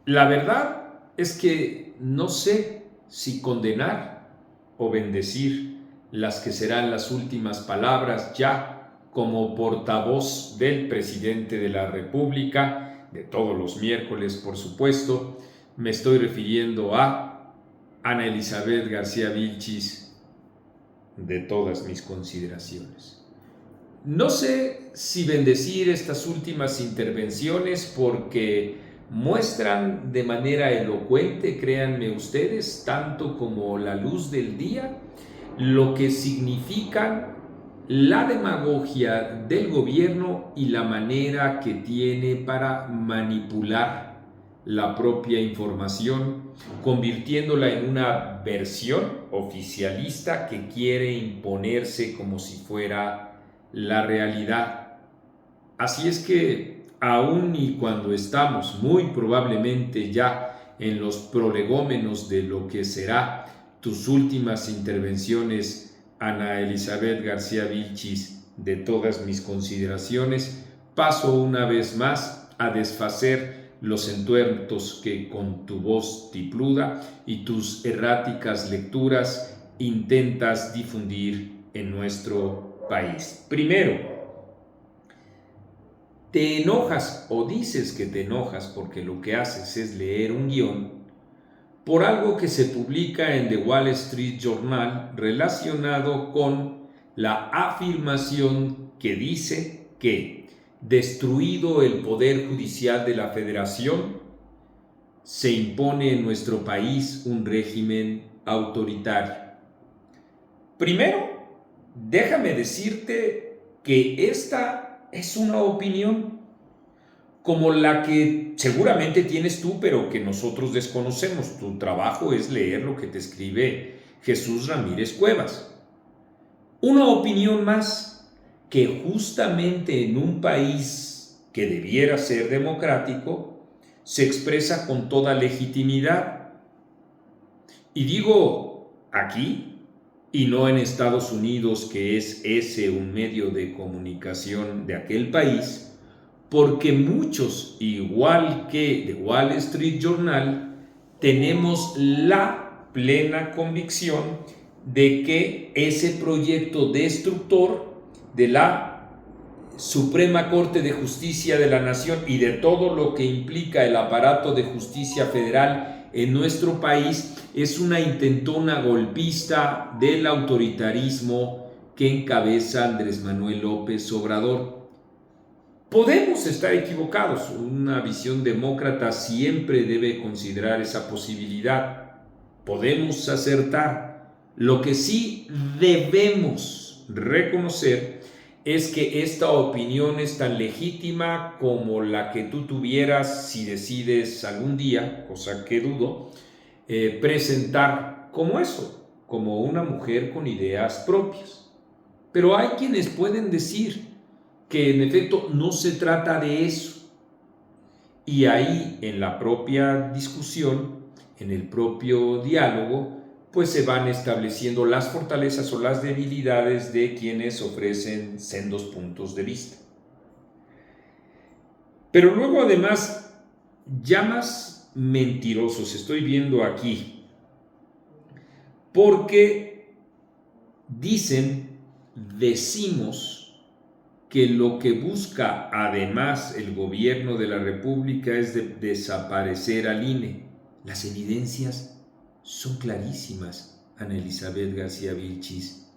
La verdad es que no sé si condenar o bendecir las que serán las últimas palabras ya como portavoz del presidente de la República, de todos los miércoles, por supuesto. Me estoy refiriendo a Ana Elizabeth García Vilchis, de todas mis consideraciones. No sé si bendecir estas últimas intervenciones porque muestran de manera elocuente, créanme ustedes, tanto como la luz del día, lo que significan la demagogia del gobierno y la manera que tiene para manipular la propia información, convirtiéndola en una versión oficialista que quiere imponerse como si fuera la realidad. Así es que, aun y cuando estamos muy probablemente ya en los prolegómenos de lo que será tus últimas intervenciones, Ana Elizabeth García Vilchis, de todas mis consideraciones, paso una vez más a desfacer los entuertos que con tu voz tipluda y tus erráticas lecturas intentas difundir en nuestro país. Primero, te enojas o dices que te enojas porque lo que haces es leer un guión por algo que se publica en The Wall Street Journal relacionado con la afirmación que dice que, destruido el Poder Judicial de la Federación, se impone en nuestro país un régimen autoritario. Primero, déjame decirte que esta es una opinión como la que seguramente tienes tú, pero que nosotros desconocemos. Tu trabajo es leer lo que te escribe Jesús Ramírez Cuevas. Una opinión más que justamente en un país que debiera ser democrático se expresa con toda legitimidad. Y digo aquí, y no en Estados Unidos, que es ese un medio de comunicación de aquel país, porque muchos, igual que The Wall Street Journal, tenemos la plena convicción de que ese proyecto destructor de la Suprema Corte de Justicia de la Nación y de todo lo que implica el aparato de justicia federal en nuestro país es una intentona golpista del autoritarismo que encabeza Andrés Manuel López Obrador. Podemos estar equivocados, una visión demócrata siempre debe considerar esa posibilidad. Podemos acertar. Lo que sí debemos reconocer es que esta opinión es tan legítima como la que tú tuvieras si decides algún día, cosa que dudo, presentar como eso, como una mujer con ideas propias. Pero hay quienes pueden decir que en efecto no se trata de eso. Y ahí en la propia discusión, en el propio diálogo, pues se van estableciendo las fortalezas o las debilidades de quienes ofrecen sendos puntos de vista. Pero luego además llamas mentirosos, estoy viendo aquí, porque decimos que lo que busca además el gobierno de la República es desaparecer al INE. Las evidencias son clarísimas, Ana Elizabeth García Vilchis,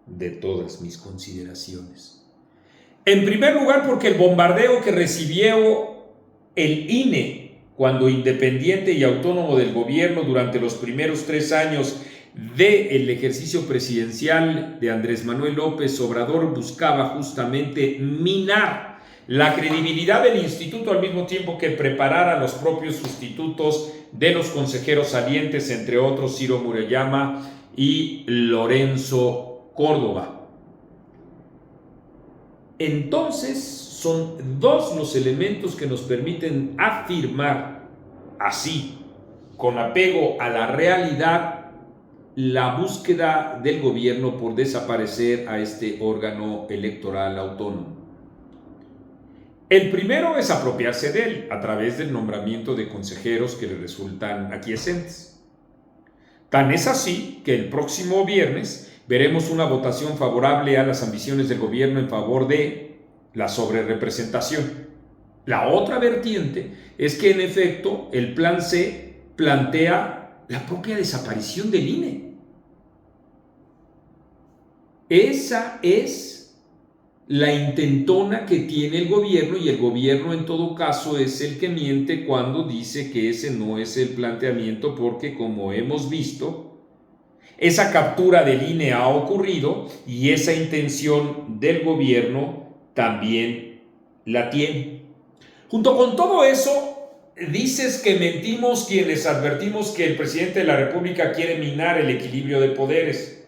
de todas mis consideraciones. En primer lugar, porque el bombardeo que recibió el INE cuando independiente y autónomo del gobierno durante los primeros 3 años del ejercicio presidencial de Andrés Manuel López Obrador buscaba justamente minar la credibilidad del instituto al mismo tiempo que preparar a los propios sustitutos de los consejeros salientes, entre otros Ciro Murayama y Lorenzo Córdoba. Entonces son 2 los elementos que nos permiten afirmar así, con apego a la realidad, la búsqueda del gobierno por desaparecer a este órgano electoral autónomo. El primero es apropiarse de él a través del nombramiento de consejeros que le resultan aquiescentes. Tan es así que el próximo viernes veremos una votación favorable a las ambiciones del gobierno en favor de la sobrerepresentación. La otra vertiente es que en efecto el plan C plantea la propia desaparición del INE. Esa es la intentona que tiene el gobierno, y el gobierno en todo caso es el que miente cuando dice que ese no es el planteamiento, porque como hemos visto, esa captura del INE ha ocurrido y esa intención del gobierno también la tiene. Junto con todo eso, dices que mentimos quienes advertimos que el presidente de la República quiere minar el equilibrio de poderes.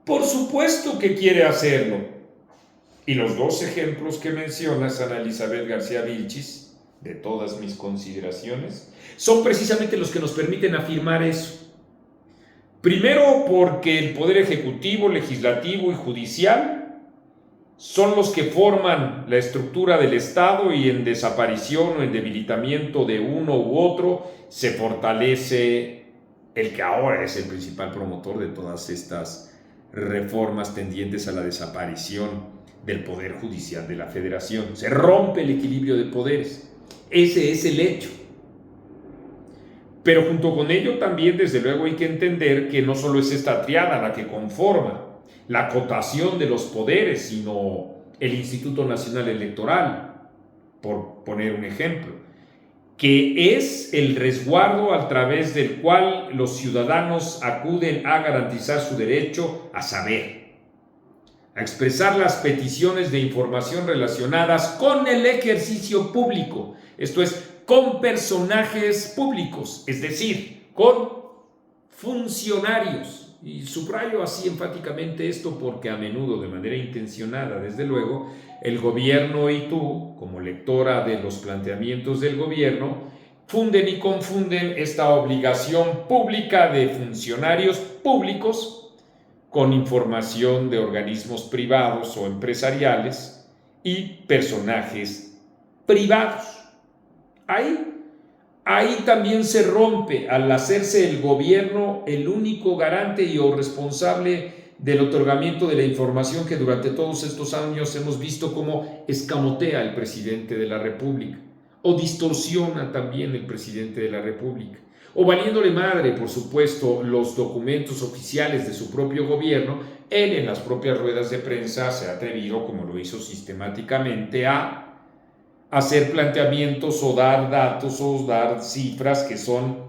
Por supuesto que quiere hacerlo. Y los dos ejemplos que mencionas, Ana Elizabeth García Vilchis, de todas mis consideraciones, son precisamente los que nos permiten afirmar eso. Primero, porque el Poder Ejecutivo, Legislativo y Judicial son los que forman la estructura del Estado, y en desaparición o en debilitamiento de uno u otro se fortalece el que ahora es el principal promotor de todas estas reformas tendientes a la desaparición del Poder Judicial de la Federación. Se rompe el equilibrio de poderes. Ese es el hecho. Pero junto con ello también, desde luego, hay que entender que no solo es esta triada la que conforma la acotación de los poderes, sino el Instituto Nacional Electoral, por poner un ejemplo, que es el resguardo a través del cual los ciudadanos acuden a garantizar su derecho a saber, a expresar las peticiones de información relacionadas con el ejercicio público, esto es, con personajes públicos, es decir, con funcionarios. Y subrayo así enfáticamente esto porque a menudo, de manera intencionada, desde luego, el gobierno y tú, como lectora de los planteamientos del gobierno, funden y confunden esta obligación pública de funcionarios públicos con información de organismos privados o empresariales y personajes privados. Ahí también se rompe, al hacerse el gobierno el único garante y o responsable del otorgamiento de la información que durante todos estos años hemos visto cómo escamotea el presidente de la República, o distorsiona también el presidente de la República, o valiéndole madre, por supuesto, los documentos oficiales de su propio gobierno. Él en las propias ruedas de prensa se ha atrevido, como lo hizo sistemáticamente, a hacer planteamientos o dar datos o dar cifras que son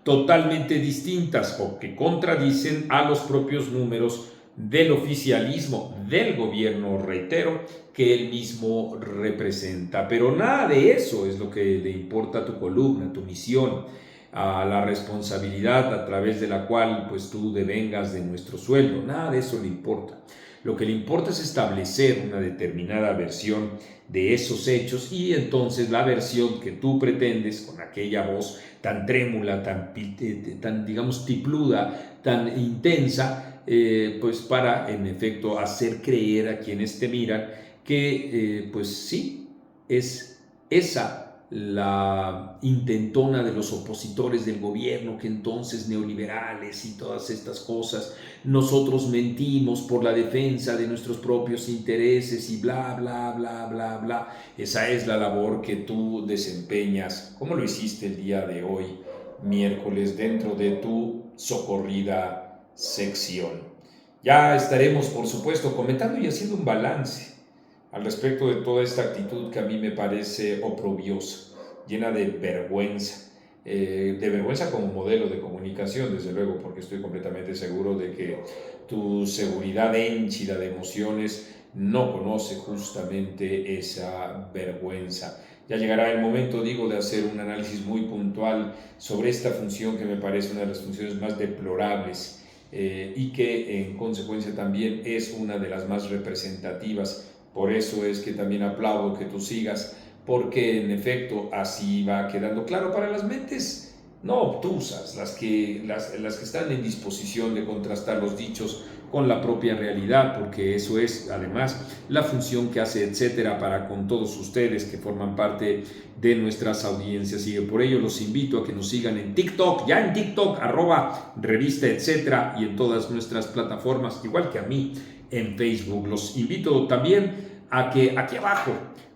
totalmente distintas o que contradicen a los propios números del oficialismo del gobierno, reitero, que él mismo representa. Pero nada de eso es lo que le importa a tu columna, a tu misión, a la responsabilidad a través de la cual pues tú devengas de nuestro sueldo. Nada de eso le importa. Lo que le importa es establecer una determinada versión de esos hechos, y entonces la versión que tú pretendes con aquella voz tan trémula, tan digamos tipluda, tan intensa, pues para en efecto hacer creer a quienes te miran que pues sí, es esa la intentona de los opositores del gobierno, que entonces neoliberales y todas estas cosas, nosotros mentimos por la defensa de nuestros propios intereses y bla, bla, bla, bla, bla. Esa es la labor que tú desempeñas, como lo hiciste el día de hoy, miércoles, dentro de tu socorrida sección. Ya estaremos, por supuesto, comentando y haciendo un balance al respecto de toda esta actitud que a mí me parece oprobiosa, llena de vergüenza como modelo de comunicación, desde luego, porque estoy completamente seguro de que tu seguridad henchida de emociones no conoce justamente esa vergüenza. Ya llegará el momento, digo, de hacer un análisis muy puntual sobre esta función que me parece una de las funciones más deplorables y que en consecuencia también es una de las más representativas. Por eso es que también aplaudo que tú sigas, porque en efecto así va quedando claro para las mentes no obtusas, las que están en disposición de contrastar los dichos con la propia realidad, porque eso es además la función que hace etcétera para con todos ustedes que forman parte de nuestras audiencias. Y por ello los invito a que nos sigan en TikTok, ya en TikTok, @revista etcétera, y en todas nuestras plataformas, igual que a mí en Facebook. Los invito también a que aquí abajo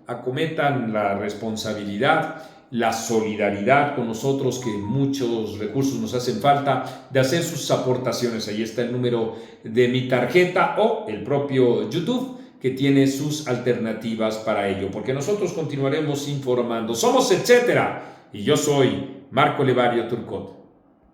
acometan la responsabilidad, la solidaridad con nosotros, que muchos recursos nos hacen falta, de hacer sus aportaciones. Ahí está el número de mi tarjeta o el propio YouTube, que tiene sus alternativas para ello, porque nosotros continuaremos informando. Somos etcétera, y yo soy Marco Levario Turcot.